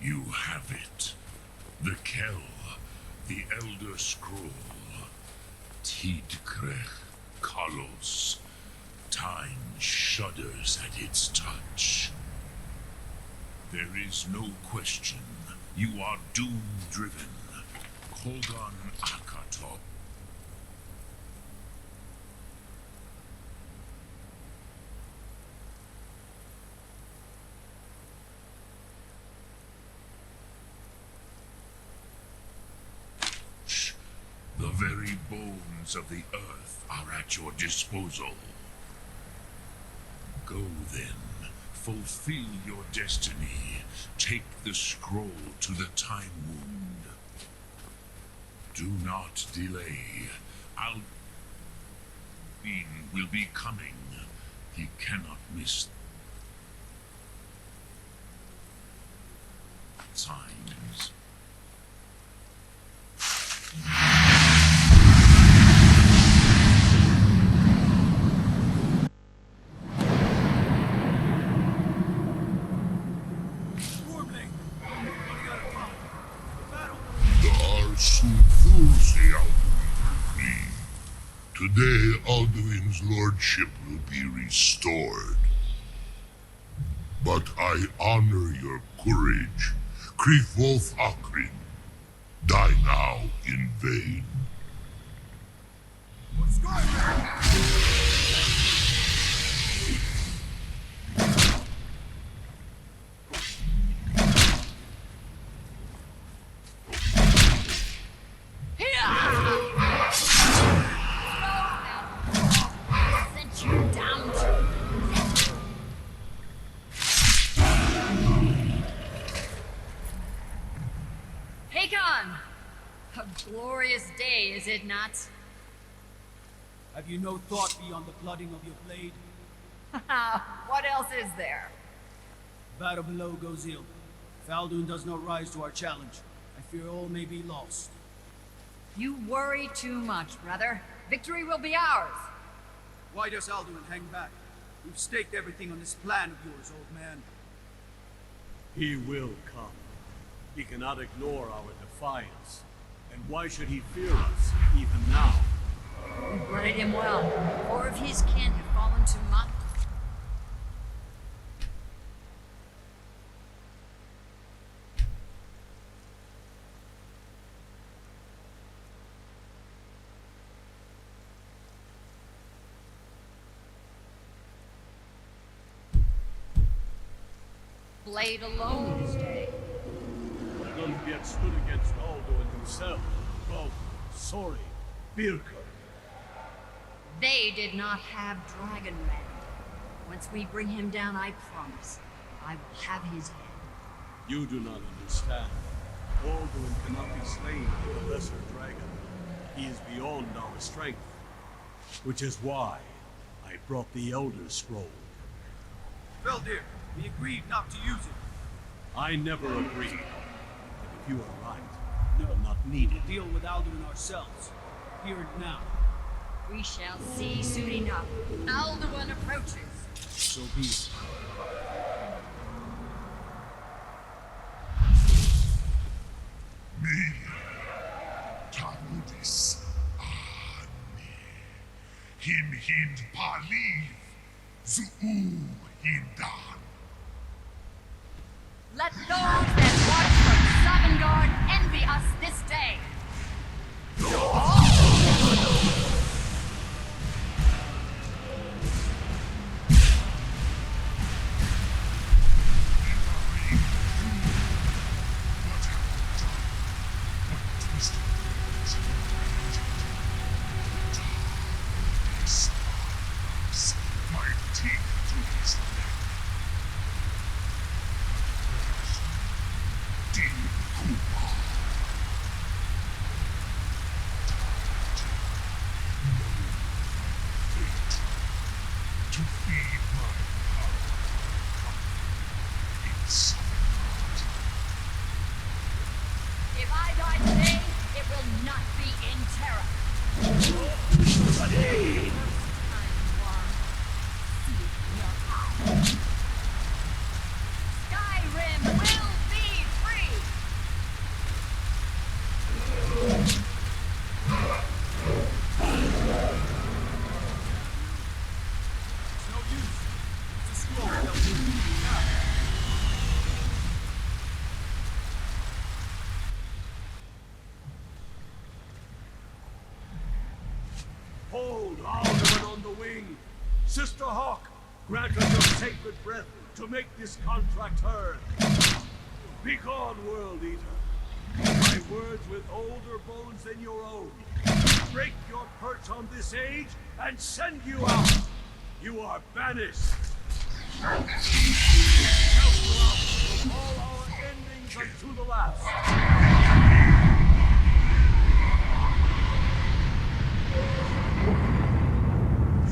You have it. The Kell, the Elder Scroll. Tidkrech Kalos. Time shudders at its touch. There is no question. You are doom-driven. Kogan Akato. The very bones of the earth are at your disposal. Go then, fulfill your destiny. Take the scroll to the Time Wound. Do not delay. Aldui will be coming. He cannot miss signs. Today, Alduin's lordship will be restored. But I honor your courage. Kriegwolf Akrin. Die now in vain. Glorious day, is it not? Have you no thought beyond the blooding of your blade? What else is there? Battle below goes ill. If Aldun does not rise to our challenge, I fear all may be lost. You worry too much, brother. Victory will be ours. Why does Aldun hang back? We've staked everything on this plan of yours, old man. He will come. He cannot ignore our defiance. And why should he fear us, even now? We blooded him well. Four of his kin have fallen to my... Blade alone this day. None have yet stood against Aldui himself. Oh, sorry, Birka. They did not have Dragonrend. Once we bring him down, I promise, I will have his head. You do not understand. Alduin cannot be slain by the lesser dragon. He is beyond our strength. Which is why I brought the Elder Scroll. Veldir, we agreed not to use it. I never agreed. But if you are right, you will not need it. Deal with Alduin ourselves. Here and now. We shall see soon enough. Alduin approaches. So be it. Me, Taludis, Ani, Him Hind Paliv, Zuu Hindan. Let those that watch from Sovngarde envy us this day. If I die today, it will not be in terror. First time, one. See your eyes. Skyrim will be free! Sister Hawk, grant us your sacred breath to make this contract heard. Begone, World Eater. My words with older bones than your own. Break your perch on this age and send you out. You are banished. Count you out from all our endings unto the last.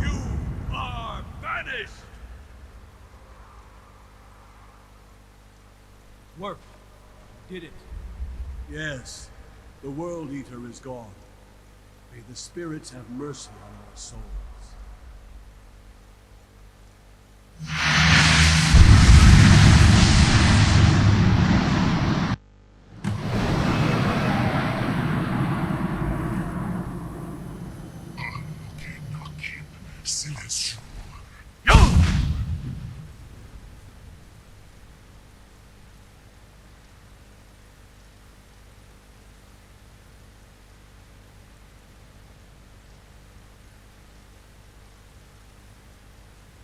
You are banished. Work. Did it. Yes, the World Eater is gone. May the spirits have mercy on our souls. Celestial.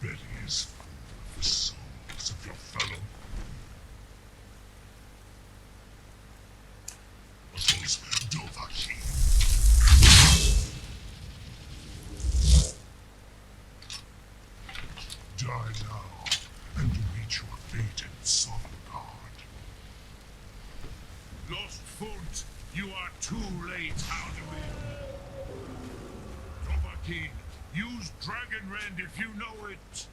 Betty is full of the souls of your fellow. What was Dovahki? Die now, and meet your fate in Sovngarde. Lost Foot, you are too late, Aldui. Dovahki, use Dragon Rend if you know it.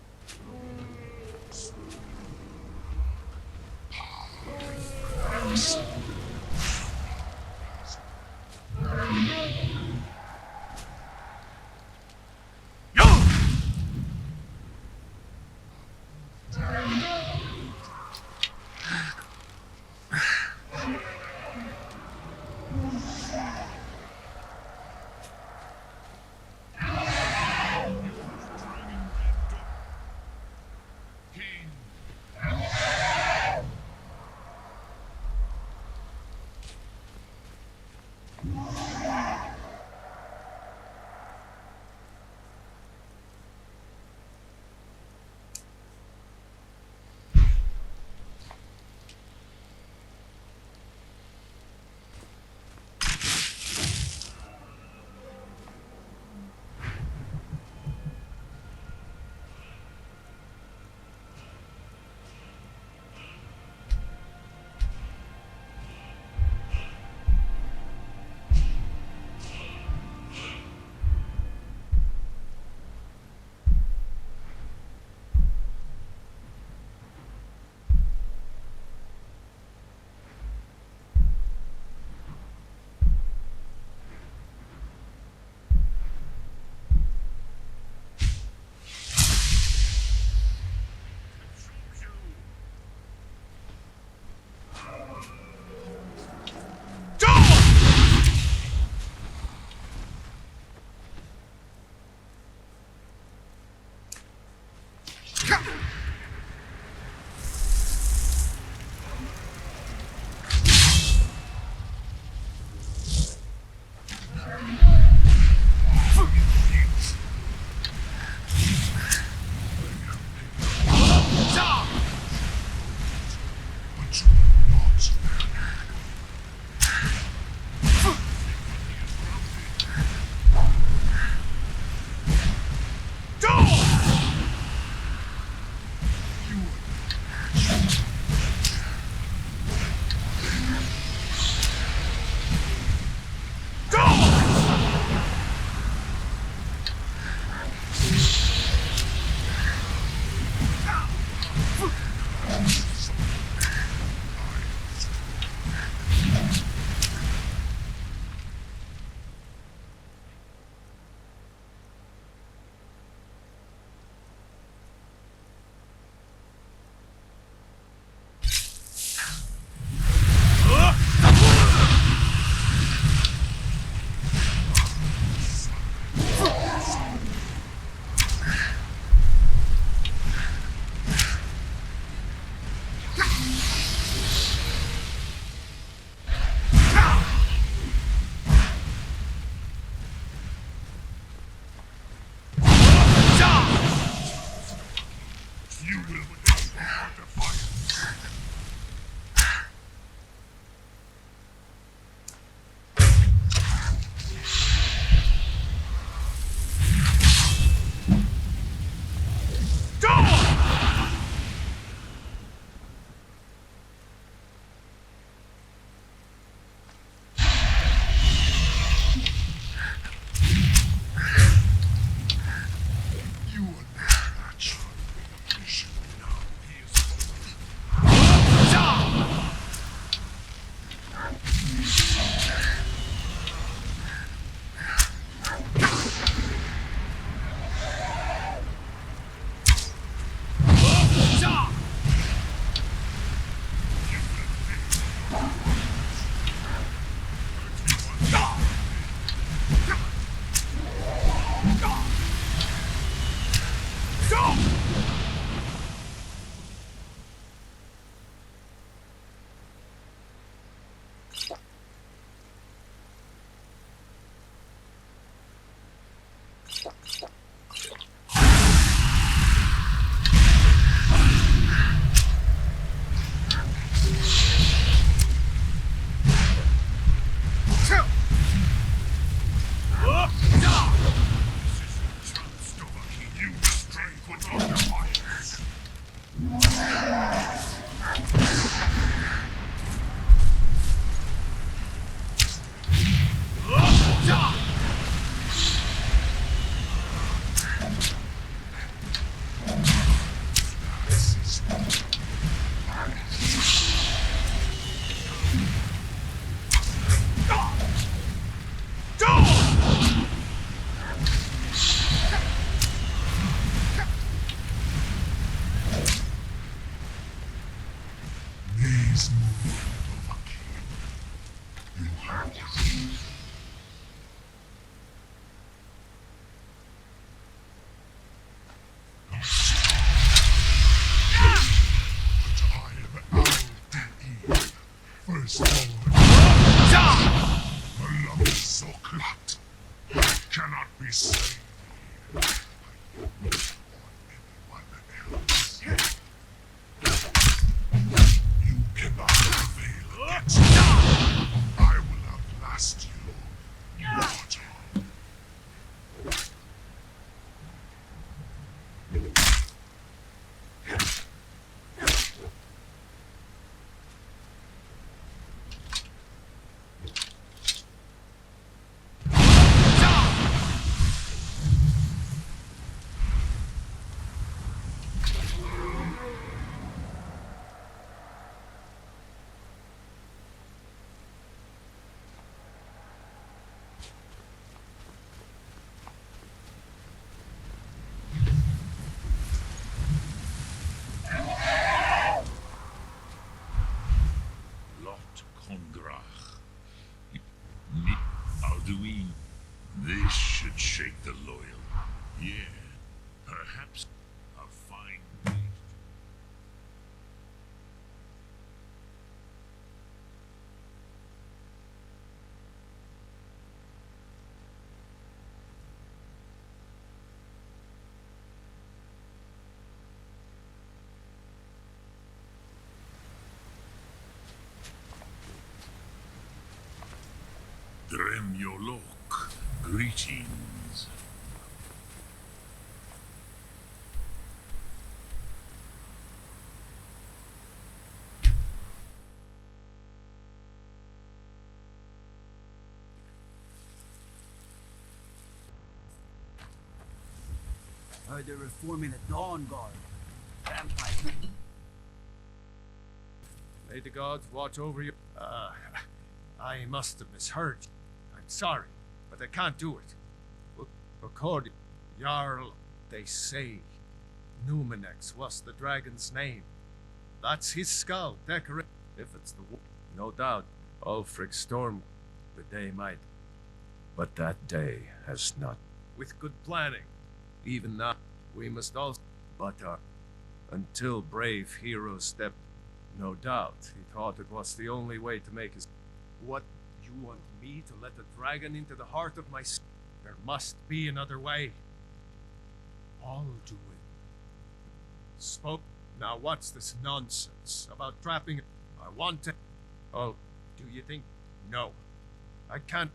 firstborn. Beloved Soklat, I cannot be slain by you or anyone else. You cannot prevail against me. I will outlast you, mortal. Aldui, this should shake the loyal. Yeah, perhaps a fine way. Dremyolok, greetings. Heard they're reforming the Dawn Guard. Vampire. May the gods watch over you. I must have misheard you. I'm sorry, but I can't do it. According Jarl, they say Numenex was the dragon's name. That's his skull, decorated. If it's the one, no doubt, Ulfric Storm, the day might. But that day has not. With good planning, even now, we must also. But until brave heroes stepped, no doubt, he thought it was the only way to make his. What, you want me to let a dragon into the heart of my... There must be another way. Aldui. Spoke. Now what's this nonsense about trapping... I want to... Oh, do you think... No. I can't...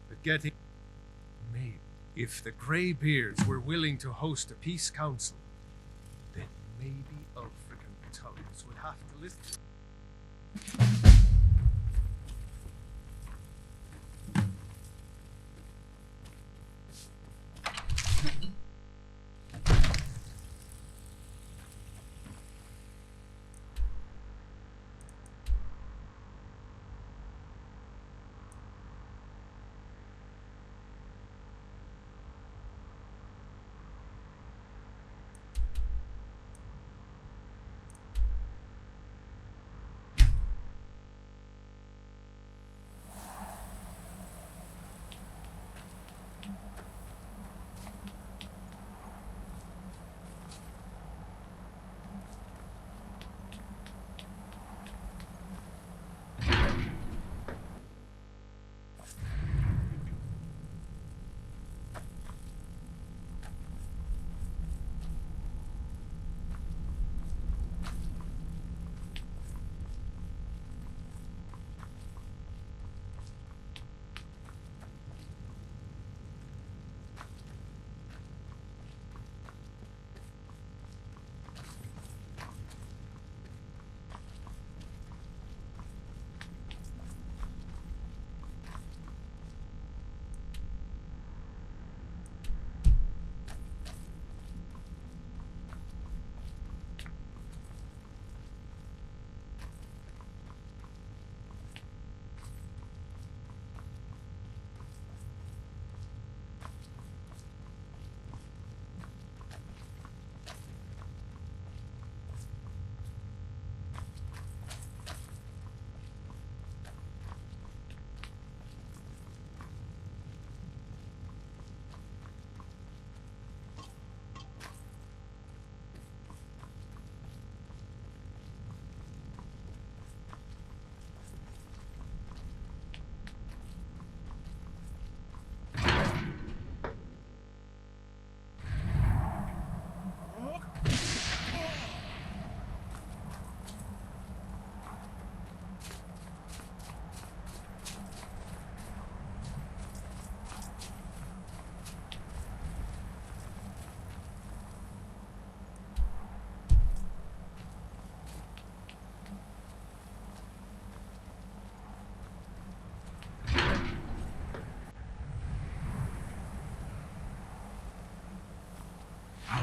But getting... Maybe. If the Greybeards were willing to host a peace council, then maybe Ulfric and Tullus would have to listen.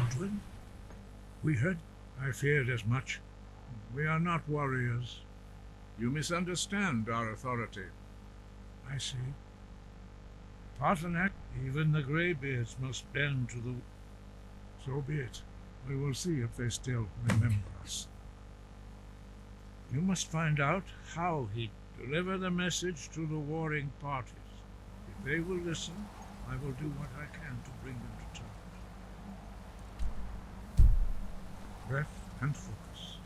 Aldwin? We heard. I feared as much. We are not warriors. You misunderstand our authority. I see. Parthenac, even the Greybeards must bend to the... So be it. We will see if they still remember us. You must find out how he deliver the message to the warring parties. If they will listen, I will do what I can to bring them to terms. Breath and focus.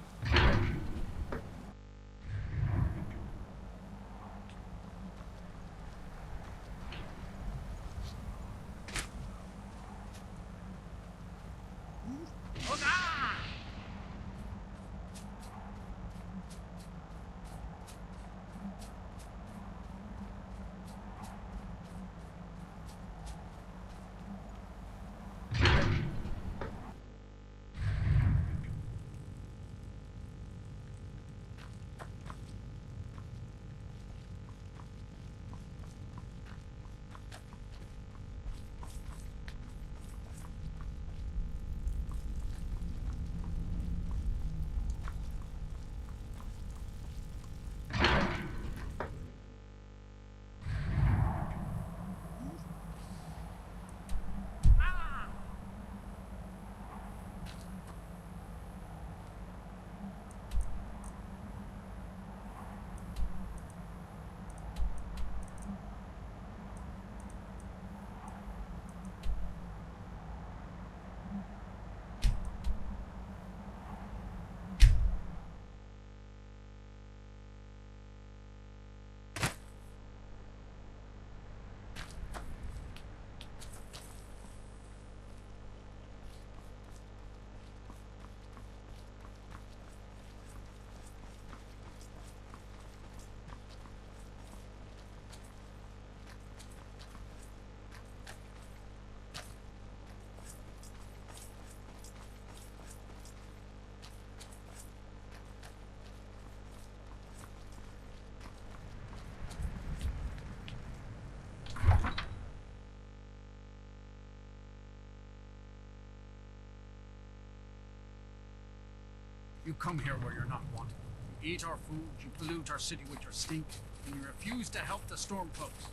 You come here where you're not wanted. You eat our food, you pollute our city with your stink, and you refuse to help the Stormcloaks.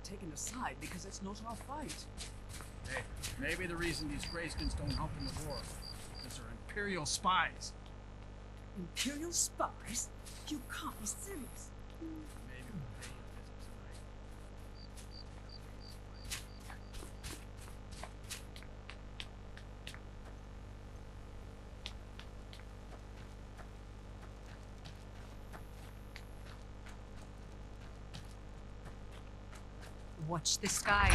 Taken aside because it's not our fight. Hey, maybe the reason these Greyskins don't help in the war is they're Imperial spies. Imperial spies? You can't be serious. Maybe we'll pay you a visit tonight. Watch the sky.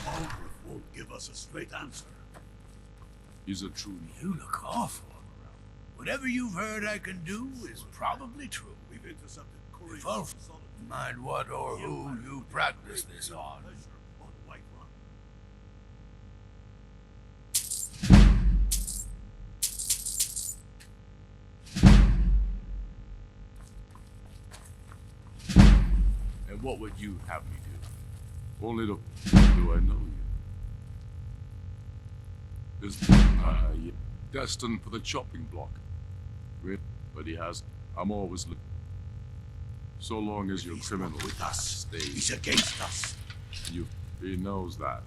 Aldrich won't give us a straight answer. He's a true. You look awful. Whatever you've heard I can do is probably true. We've intercepted couriers. If Ulf mind what or who you practice this on. On White Run. And what would you have me do? Only to do I know you? Is destined for the chopping block. But he has. I'm always looking. So long as your criminal With us. stays. He's against us. He knows that.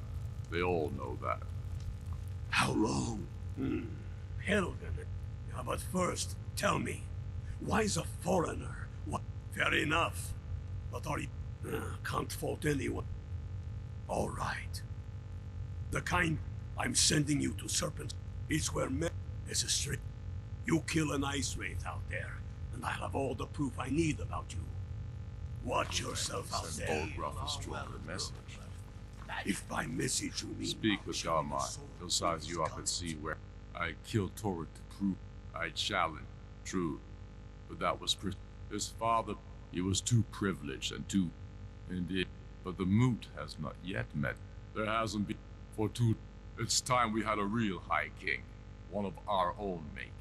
They all know that. How long? Helgen. Yeah, but first, tell me, why is a foreigner? What? Fair enough. But are you... can't fault anyone. All right. The kind I'm sending you to Serpent is where men is a strict. You kill an ice wraith out there, and I'll have all the proof I need about you. Watch yourself out there. Olgraf is stronger message. If by message you mean... Speak with Garmai. He'll size you up and see where I killed Torrid to prove I challenged. True. But that was his father. He was too privileged and too... Indeed. But the moot has not yet met. There hasn't been... For two... It's time we had a real High King. One of our own making.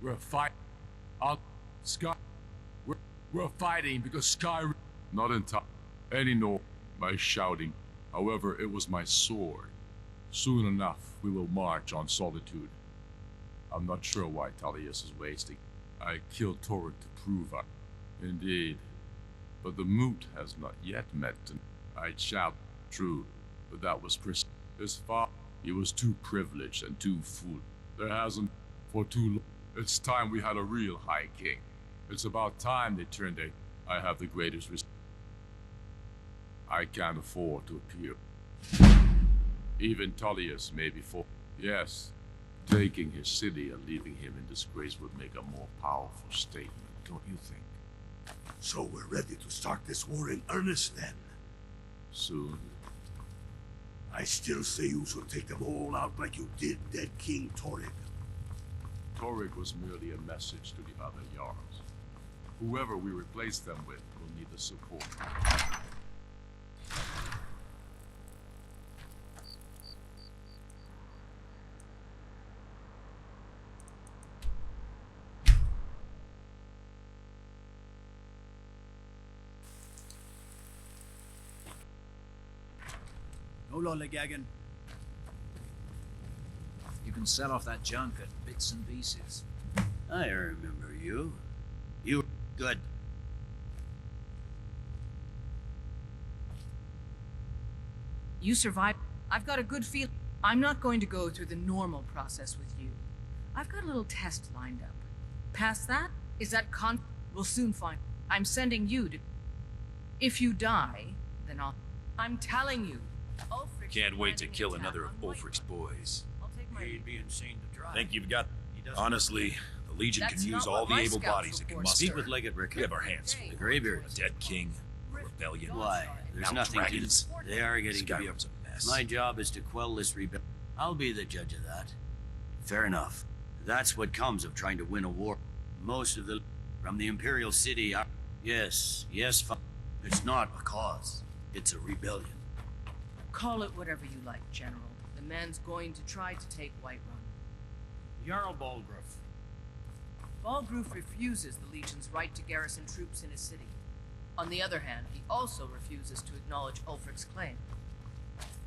We're fighting. We're fighting because Skyrim. Not in time. Any nor my shouting. However, it was my sword. Soon enough, we will march on Solitude. I'm not sure why Tullius is wasting. I killed Torrid to prove I. Indeed. But the moot has not yet met. I shall. True. But that was his father. He was too privileged and too fool. There hasn't for too long. It's time we had a real High King. It's about time they turned a. I have the greatest respect. I can't afford to appear. Even Tullius may be for. Yes, taking his city and leaving him in disgrace would make a more powerful statement, don't you think? So we're ready to start this war in earnest then? Soon. I still say you should take them all out like you did dead King Torrid. Torrid was merely a message to the other Jarls. Whoever we replace them with will need the support. No lollygagging. You can sell off that junk at bits and pieces. I remember you. You were good. You survived. I've got a good feel. I'm not going to go through the normal process with you. I've got a little test lined up. Past that, is that we'll soon find. I'm sending you to. If you die, then I'm telling you. Can't wait to kill another of Ulfric's boys. He'd be insane to try. Think you've got... Honestly, the Legion can use all the able bodies it can muster. Speak with Legate Rickon. We have our hands full. The Greybeard. A dead king, a rebellion. Why? There's now nothing dragons. to... They are getting to be Skyrim's a mess. My job is to quell this rebellion. I'll be the judge of that. Fair enough. That's what comes of trying to win a war. Most of the... From the Imperial City are... Yes, it's not a cause. It's a rebellion. Call it whatever you like, General. The man's going to try to take Whiterun. Jarl Balgruuf. Balgruuf refuses the Legion's right to garrison troops in his city. On the other hand, he also refuses to acknowledge Ulfric's claim.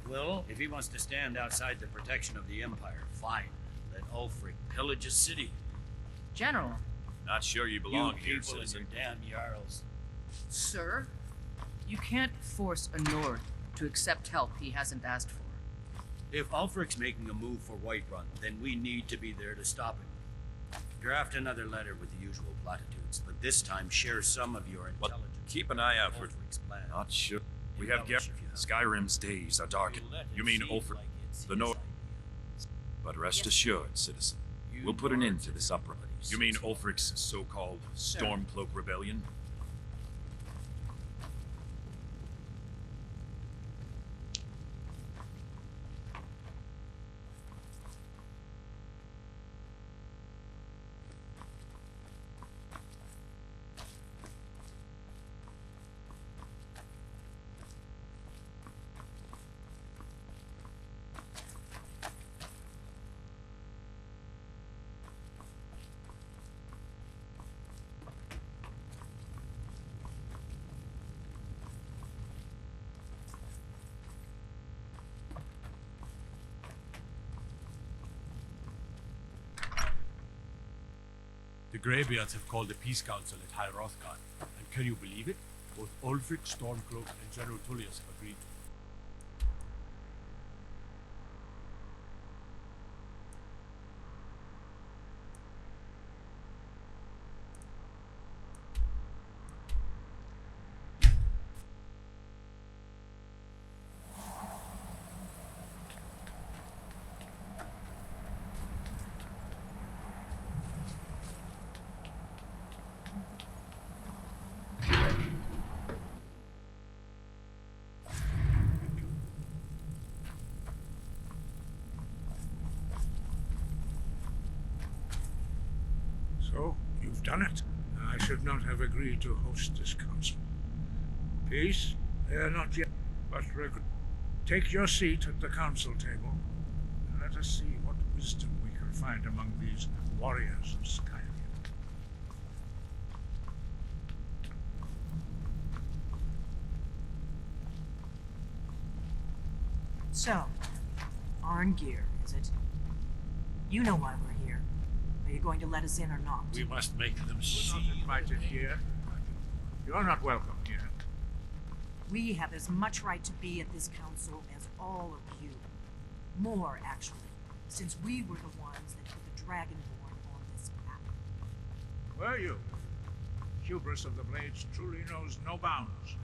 Well, if he wants to stand outside the protection of the Empire, fine. Let Ulfric pillage his city. General. Not sure you belong you here, people and citizen. your damn Jarls. Sir, you can't force a Nord to accept help he hasn't asked for. If Ulfric's making a move for Whiterun, then we need to be there to stop him. Draft another letter with the usual platitudes, but this time share some of your intelligence. Keep an eye out for... Ulfric's plan. Not sure. We have Skyrim's days are darkened. You mean Ulfric, the North. But rest assured, citizen, we'll put an end to this uproar. You mean Ulfric's so-called Stormcloak Rebellion? The Greybeards have called a peace council at High Hrothgar, and can you believe it? Both Ulfric, Stormcloak, and General Tullius have agreed. So, you've done it. I should not have agreed to host this council. Peace? They are not yet, but take your seat at the council table, and let us see what wisdom we can find among these warriors of Skyrim. So, Arngeir, is it? You know why we're here. Are you going to let us in or not? We must make them see. We're not invited here. You're not welcome here. We have as much right to be at this council as all of you. More, actually, since we were the ones that put the Dragonborn on this map. Were you? Hubris of the Blades truly knows no bounds.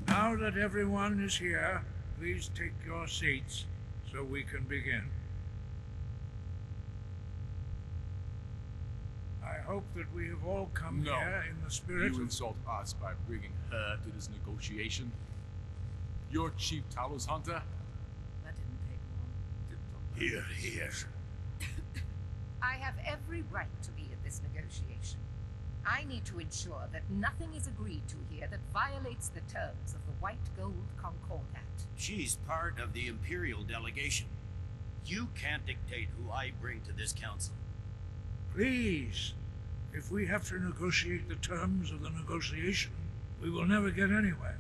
Now that everyone is here, please take your seats so we can begin. I hope that we have all come here in the spirit You of... insult us by bringing her to this negotiation? You're Chief Talos Hunter? That didn't take long. Here. I have every right to be at this negotiation. I need to ensure that nothing is agreed to here that violates the terms of the White Gold Concordat. She's part of the Imperial delegation. You can't dictate who I bring to this council. Please, if we have to negotiate the terms of the negotiation, we will never get anywhere.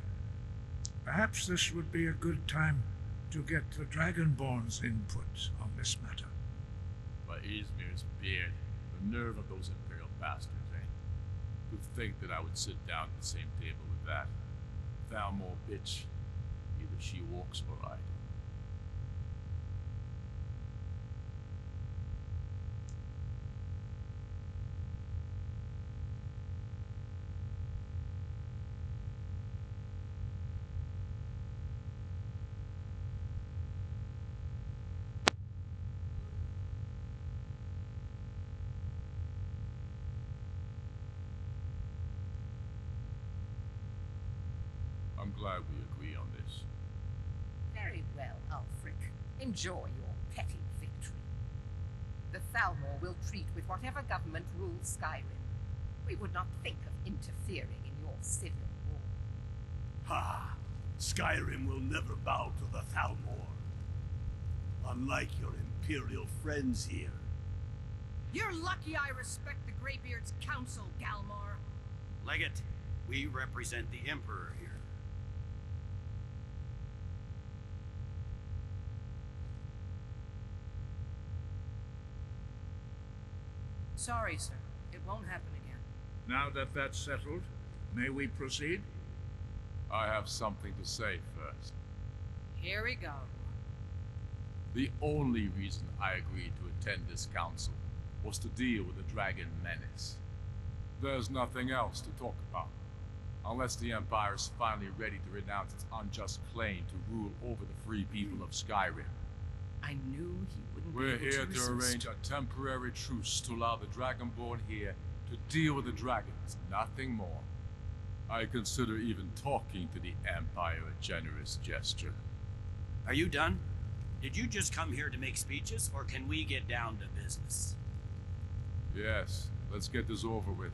Perhaps this would be a good time to get the Dragonborn's input on this matter. By Izmir's beard, the nerve of those Imperial bastards, eh? To think that I would sit down at the same table with that. Thalmor bitch. Either she walks or I do. I'm glad we agree on this. Very well, Ulfric. Enjoy your petty victory. The Thalmor will treat with whatever government rules Skyrim. We would not think of interfering in your civil war. Ha! Skyrim will never bow to the Thalmor. Unlike your Imperial friends here. You're lucky I respect the Greybeard's counsel, Galmar. Legate, we represent the Emperor here. Sorry, sir. It won't happen again. Now that that's settled, may we proceed? I have something to say first. Here we go. The only reason I agreed to attend this council was to deal with the dragon menace. There's nothing else to talk about, unless the Empire is finally ready to renounce its unjust claim to rule over the free people of Skyrim. I knew he wouldn't We're be able here to to resist. arrange a temporary truce to allow the Dragonborn here to deal with the dragons, nothing more. I consider even talking to the Empire a generous gesture. Are you done? Did you just come here to make speeches, or can we get down to business? Yes, let's get this over with.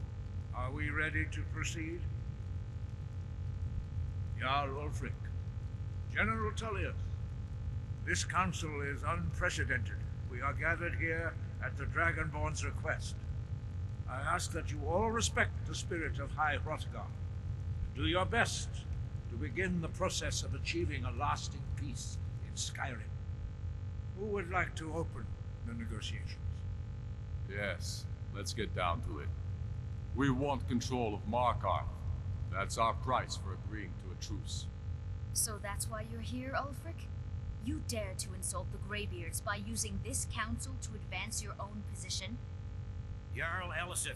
Are we ready to proceed? Jarl Ulfric, General Tullius, this council is unprecedented. We are gathered here at the Dragonborn's request. I ask that you all respect the spirit of High Hrothgar, and do your best to begin the process of achieving a lasting peace in Skyrim. Who would like to open the negotiations? Yes, let's get down to it. We want control of Markarth. That's our price for agreeing to a truce. So that's why you're here, Ulfric? You dare to insult the Greybeards by using this council to advance your own position? Jarl Elisif.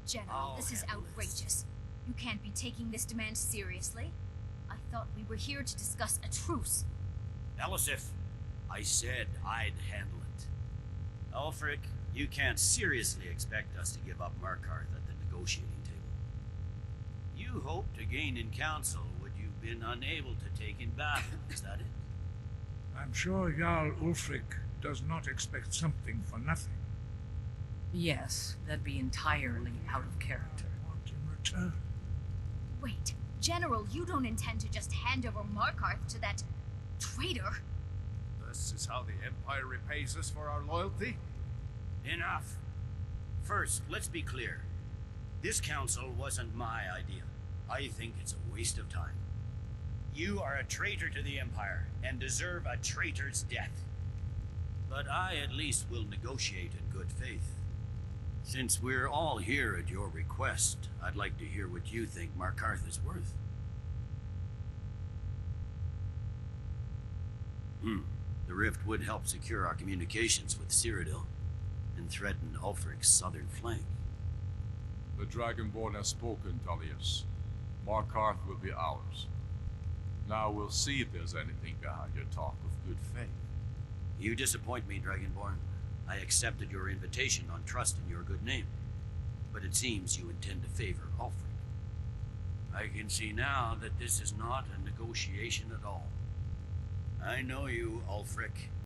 General, this is outrageous. You can't be taking this demand seriously. I thought we were here to discuss a truce. Elisif, I said I'd handle it. Ulfric, you can't seriously expect us to give up Markarth at the negotiating table. You hoped to gain in council what you've been unable to take in battle, is that it? I'm sure Jarl Ulfric does not expect something for nothing. Yes, that'd be entirely out of character. Want in return? Wait, General, you don't intend to just hand over Markarth to that traitor? This is how the Empire repays us for our loyalty? Enough. First, let's be clear. This council wasn't my idea. I think it's a waste of time. You are a traitor to the Empire and deserve a traitor's death. But I at least will negotiate in good faith. Since we're all here at your request, I'd like to hear what you think Markarth is worth. The rift would help secure our communications with Cyrodiil and threaten Ulfric's southern flank. The Dragonborn has spoken, Tullius. Markarth will be ours. Now we'll see if there's anything behind your talk of good faith. You disappoint me, Dragonborn. I accepted your invitation on trust in your good name. But it seems you intend to favor Ulfric. I can see now that this is not a negotiation at all. I know you, Ulfric.